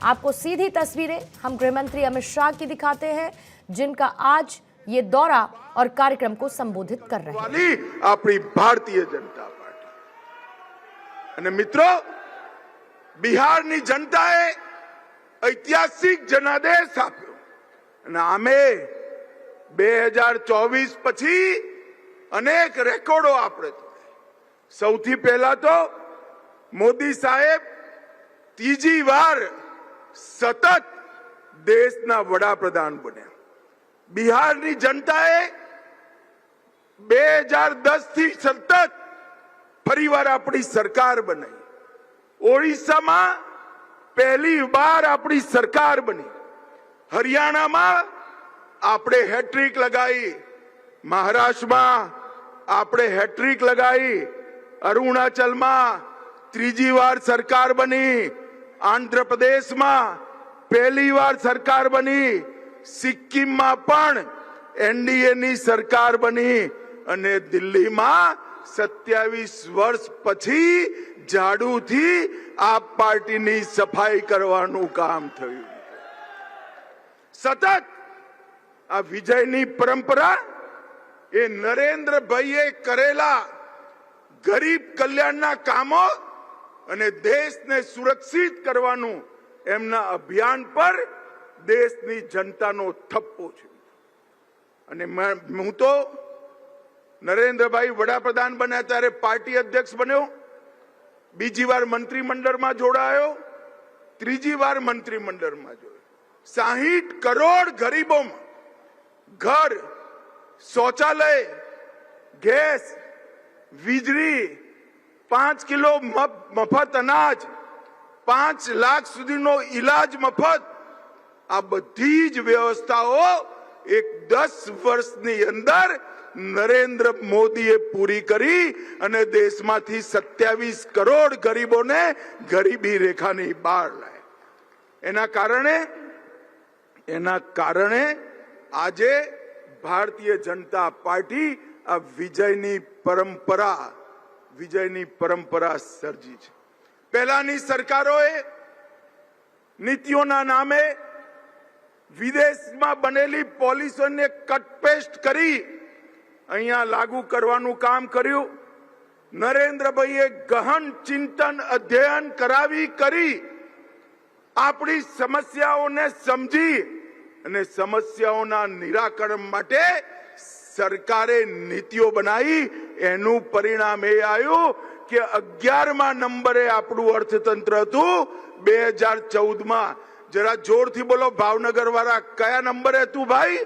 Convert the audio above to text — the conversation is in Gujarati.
आपको सीधी तस्वीरें हम गृह मंत्री अमित शाह की दिखाते हैं, जिनका आज ये दौरा और कार्यक्रम को संबोधित कर रहे हैं। अपनी भारतीय जनता पार्टी અને મિત્રો, બિહારની જનતાએ ઐતિહાસિક જનાદેશ આપ્યો અને આમે 2024 પછી અનેક રેકોર્ડો આપણે તોડ્યા। સૌથી પહેલા તો મોદી સાહેબ ત્રીજી વાર સતત દેશના વડાપ્રધાન બન્યા। બિહારની જનતાએ 2010 થી સતત ફરીવાર આપણી સરકાર બનાવી। ઓડિશામાં પહેલી વાર આપણી સરકાર બની। હરિયાણામાં આપણે હેટ્રિક લગાવી। મહારાષ્ટ્રમાં આપણે હેટ્રિક લગાવી। અરુણાચલમાં ત્રીજી વાર સરકાર બની। આંધ્રપ્રદેશમાં પહેલી વાર સરકાર બની। સિક્કિમમાં પણ એનડીએની સરકાર બની અને દિલ્હીમાં 27 વર્ષ પછી ઝાડુથી આ પાર્ટીની સફાઈ કરવાનું કામ થયું। સતત આ વિજયની પરંપરા એ નરેન્દ્રભાઈએ કરેલા ગરીબ કલ્યાણના કામો અને દેશને સુરક્ષિત કરવાનું એમના અભિયાન પર દેશની જનતાનો થપ્પો છે। અને હું તો નરેન્દ્રભાઈ વડાપ્રધાન બન્યા ત્યારે પાર્ટી અધ્યક્ષ બન્યો, બીજી વાર મંત્રીમંડળમાં જોડાયો, ત્રીજી વાર મંત્રીમંડળમાં જોડાયો। 60 કરોડ ગરીબોમાં ઘર, શૌચાલય, ગેસ, વીજળી, 5 કિલો મફત અનાજ, 5 લાખ સુધીનો ઈલાજ મફત, આ બધી જ વ્યવસ્થાઓ એક 10 વર્ષની અંદર નરેન્દ્ર મોદીએ પૂરી કરી અને દેશમાંથી 27 કરોડ ગરીબોને ગરીબી રેખાની બહાર લાવ્યા। એના કારણે આજે ભારતીય જનતા પાર્ટી આ વિજયની પરંપરા સર્જી છે। પહેલાની સરકારોએ નીતિઓના નામે વિદેશમાં બનેલી પોલિસીઓને કટપેસ્ટ કરી અહીંયા લાગુ કરવાનું કામ કર્યું। નરેન્દ્રભાઈએ ગહન ચિંતન અધ્યયન કરી આપણી સમસ્યાઓને સમજી અને સમસ્યાઓના નિરાકરણ માટે સરકારે નીતિઓ બનાવી। એનું પરિણામ એ આવ્યું કે 11મા નંબરે આપણું અર્થતંત્ર હતું 2014માં। જરા જોરથી બોલો ભાવનગર વાળા, કયા નંબરે હતું ભાઈ?